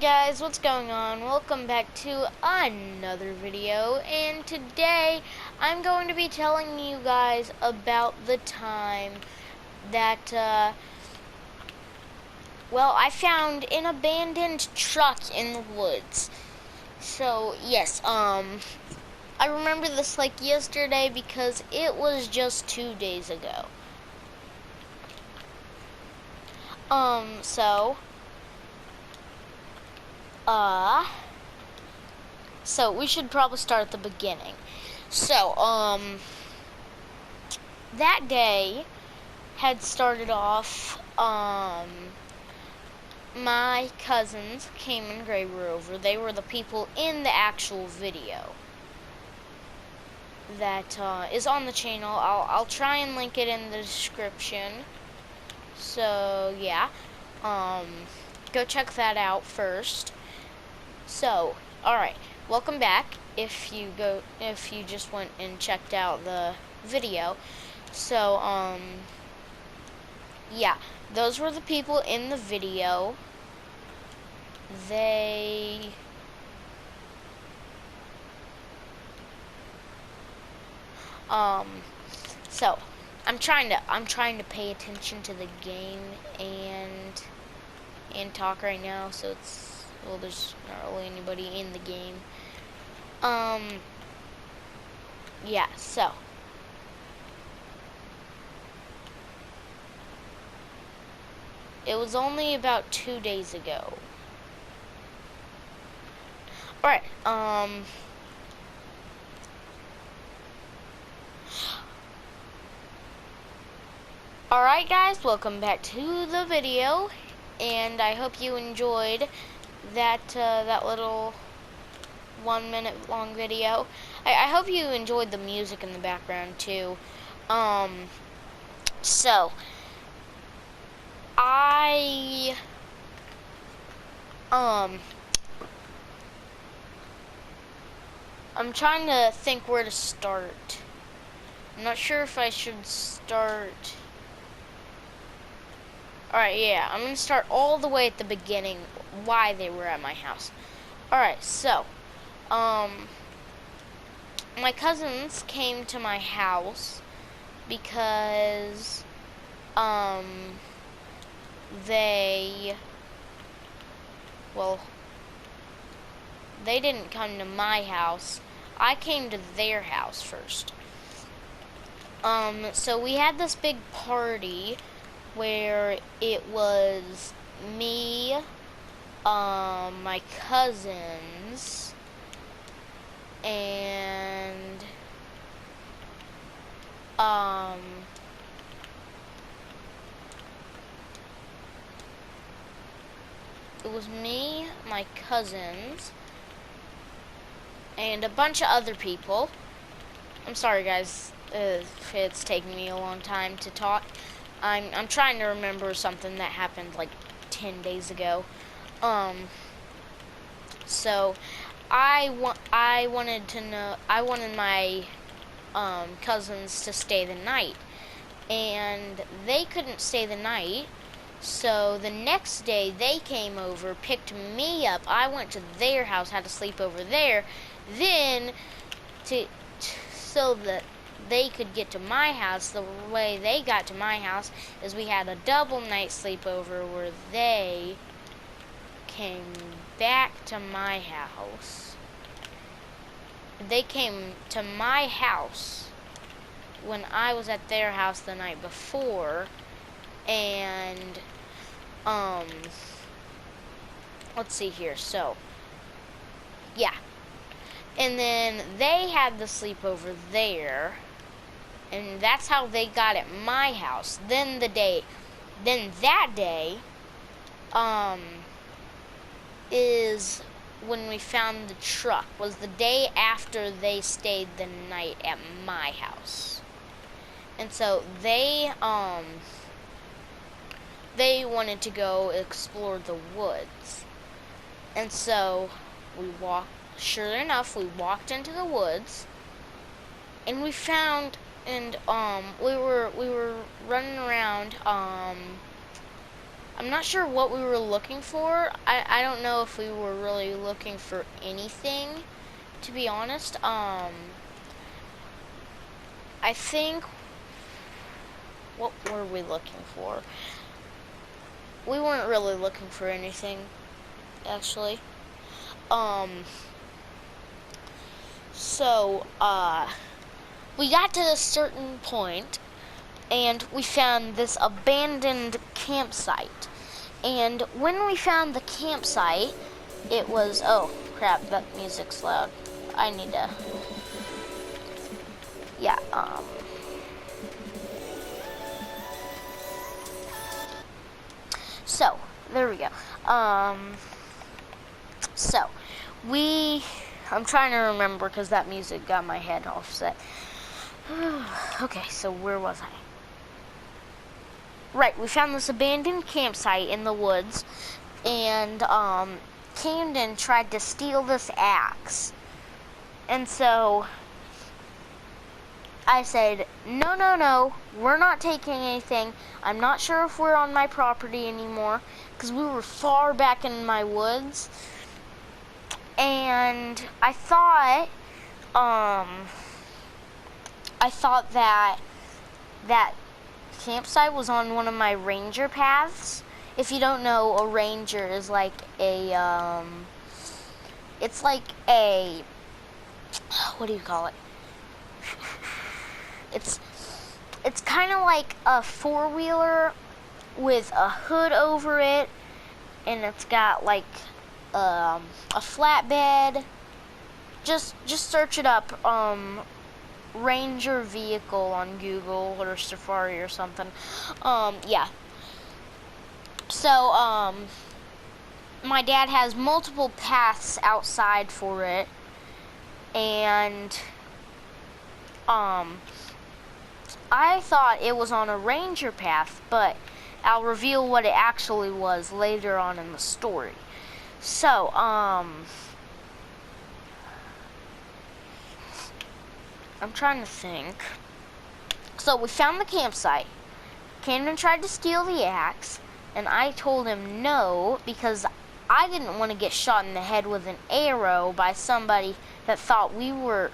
guys, what's going on? Welcome back to another video, and today I'm going to be telling you guys about the time that I found an abandoned truck in the woods. So yes, I remember this like yesterday because it was just 2 days ago. So we should probably start at the beginning. So, that day had started off, my cousins, Cam and Gray, were over. They were the people in the actual video that, is on the channel. I'll try and link it in the description. So, yeah, go check that out first. So, alright, welcome back if you just went and checked out the video. So, yeah, those were the people in the video. So I'm trying to pay attention to the game and talk right now, so there's not really anybody in the game. Yeah, so it was only about 2 days ago. Alright, alright guys, welcome back to the video, and I hope you enjoyed that little 1 minute long video. I hope you enjoyed the music in the background too. So I'm trying to think where to start. I'm not sure if I should start. Alright, yeah, I'm gonna start all the way at the beginning, why they were at my house. Alright, so, my cousins came to my house because, they didn't come to my house. I came to their house first. So we had this big party where it was me, my cousins, and it was me, my cousins, and a bunch of other people. I'm sorry guys if it's taking me a long time to talk. I'm trying to remember something that happened like 10 days ago. So I wanted my cousins to stay the night, and they couldn't stay the night. So the next day they came over, picked me up. I went to their house, had to sleep over there. Then so that they could get to my house, the way they got to my house is we had a double night sleepover where they came back to my house. They came to my house when I was at their house the night before, and let's see here. So yeah, and then they had the sleepover there, and that's how they got at my house. Then that day is when we found the truck, was the day after they stayed the night at my house. And so they wanted to go explore the woods. And so sure enough, we walked into the woods, and we found, and we were running around, I'm not sure what we were looking for. I don't know if we were really looking for anything, to be honest. I think, what were we looking for? We weren't really looking for anything, actually. So, we got to a certain point, and we found this abandoned campsite. And when we found the campsite, it was, oh crap, that music's loud. I need to, yeah, so, there we go. So, I'm trying to remember because that music got my head offset. Okay, so where was I? Right, we found this abandoned campsite in the woods, and Camden tried to steal this axe. And so I said, no, we're not taking anything. I'm not sure if we're on my property anymore, because we were far back in my woods. And I thought that campsite was on one of my ranger paths. If you don't know, a ranger is like a, it's like a, what do you call it? It's kind of like a four-wheeler with a hood over it, and it's got like a flatbed. Just search it up, Ranger vehicle on Google or Safari or something. Yeah. So, my dad has multiple paths outside for it, and I thought it was on a ranger path, but I'll reveal what it actually was later on in the story. So, I'm trying to think. So we found the campsite. Camden tried to steal the axe, and I told him no because I didn't want to get shot in the head with an arrow by somebody that thought we were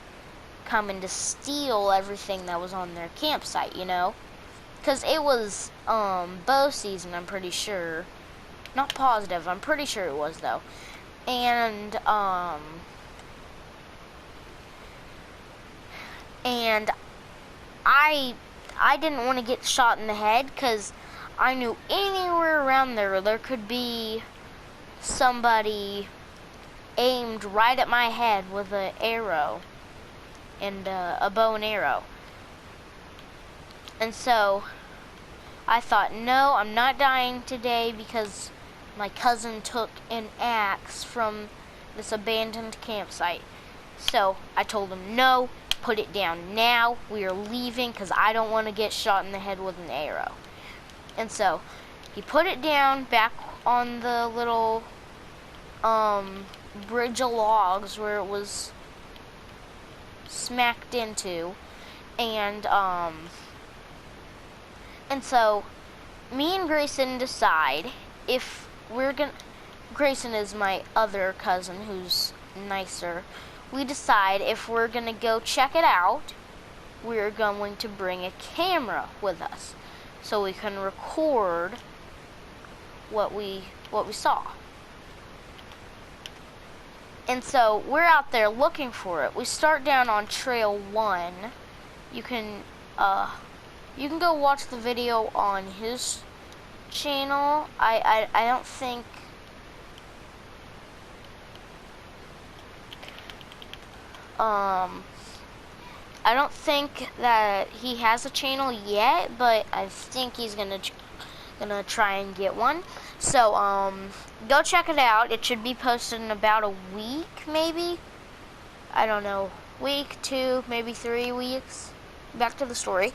coming to steal everything that was on their campsite, you know? Because it was bow season, I'm pretty sure. Not positive, I'm pretty sure it was though. And I didn't want to get shot in the head because I knew anywhere around there could be somebody aimed right at my head with an arrow and a bow and arrow. And so I thought, no, I'm not dying today because my cousin took an axe from this abandoned campsite. So I told him, no, put it down now. We are leaving because I don't want to get shot in the head with an arrow. And so he put it down back on the little bridge of logs where it was smacked into. And so me and Grayson decide if we're gonna, Grayson is my other cousin who's nicer. We decide if we're gonna go check it out, we're going to bring a camera with us so we can record what we saw. And so we're out there looking for it. We start down on trail 1. You can go watch the video on his channel. I don't think I don't think that he has a channel yet, but I think he's gonna try and get one. So go check it out. It should be posted in about a week, maybe. I don't know, week, 2, maybe 3 weeks. Back to the story.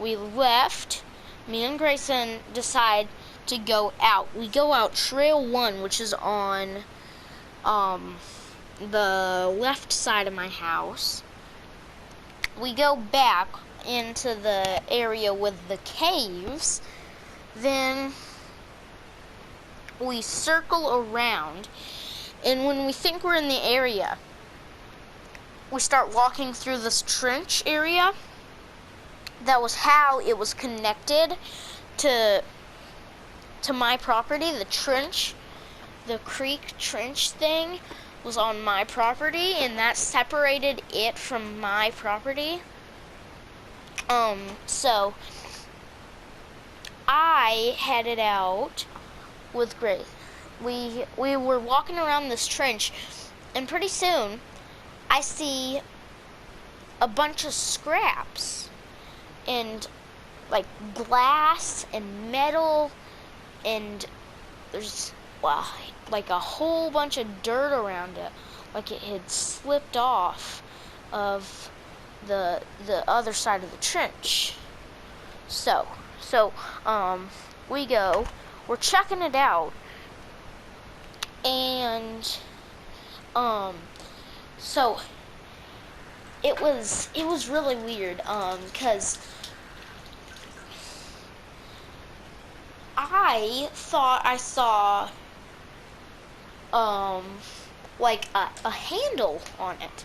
We left. Me and Grayson decide to go out. We go out trail 1, which is on the left side of my house. We go back into the area with the caves, then we circle around, and when we think we're in the area, we start walking through this trench area. That was how it was connected to my property. The trench, the creek trench thing was on my property, and that separated it from my property. So I headed out with Grace. We were walking around this trench, and pretty soon I see a bunch of scraps and like glass and metal, and there's like a whole bunch of dirt around it, like it had slipped off of the other side of the trench. So we're checking it out, and so it was really weird, because I thought I saw like a handle on it.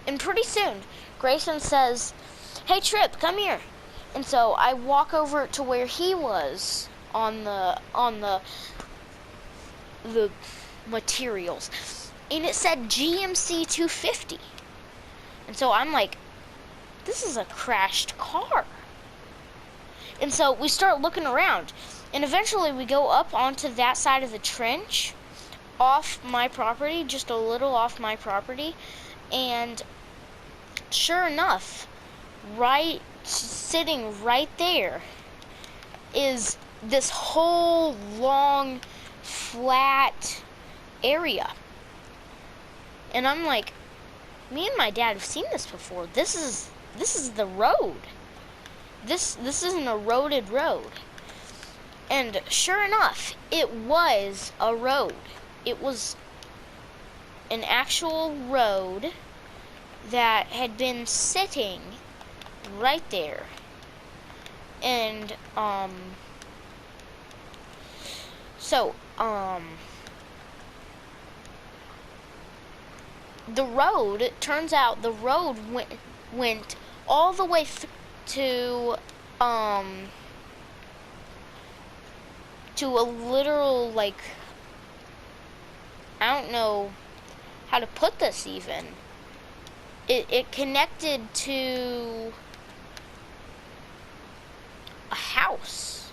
And pretty soon Grayson says, "Hey Trip, come here." And so I walk over to where he was on the materials, and it said GMC 250. And so I'm like, this is a crashed car. And so we start looking around, and eventually we go up onto that side of the trench, off my property, just a little off my property, and sure enough, sitting right there is this whole long, flat area. And I'm like, me and my dad have seen this before. This is the road. This isn't a roaded road. And sure enough, it was a road. It was an actual road that had been sitting right there. And the road, it turns out the road went all the way to a literal, like, I don't know how to put this even. It connected to a house.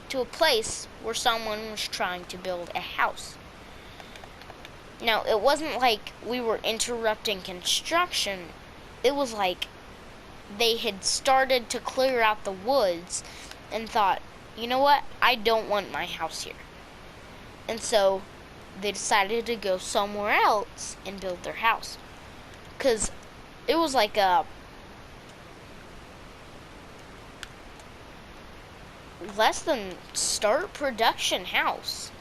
To a place where someone was trying to build a house. Now, it wasn't like we were interrupting construction. It was like they had started to clear out the woods and thought, you know what? I don't want my house here. And so they decided to go somewhere else and build their house. Because it was like a less than start production house.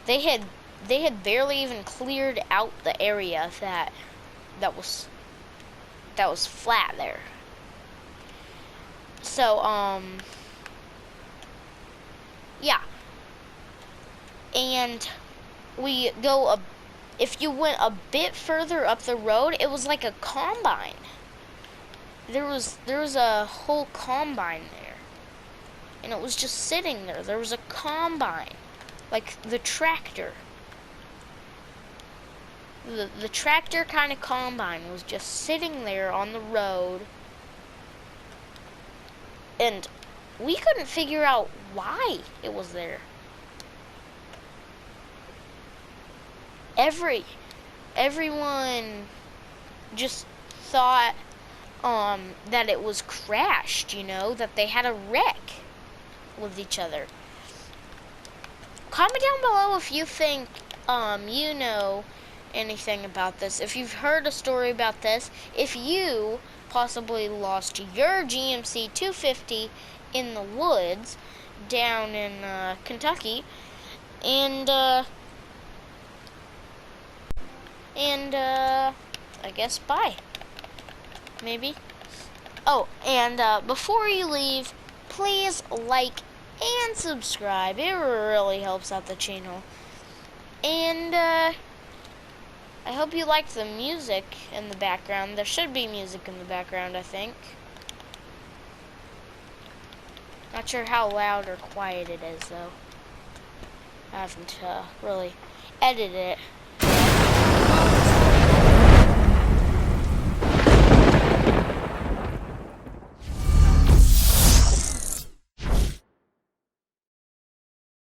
They had barely even cleared out the area that was flat there. So yeah. And we go if you went a bit further up the road, it was like a combine. There was a whole combine there. And it was just sitting there. There was a combine, like the tractor. The tractor kind of combine was just sitting there on the road. And we couldn't figure out why it was there. Everyone just thought that it was crashed, that they had a wreck with each other. Comment down below if you think you know anything about this, if you've heard a story about this, if you possibly lost your GMC 250 in the woods down in Kentucky, and I guess bye. Maybe. Oh, and before you leave, please like and subscribe. It really helps out the channel. And I hope you liked the music in the background. There should be music in the background, I think. Not sure how loud or quiet it is, though. I haven't really edited it.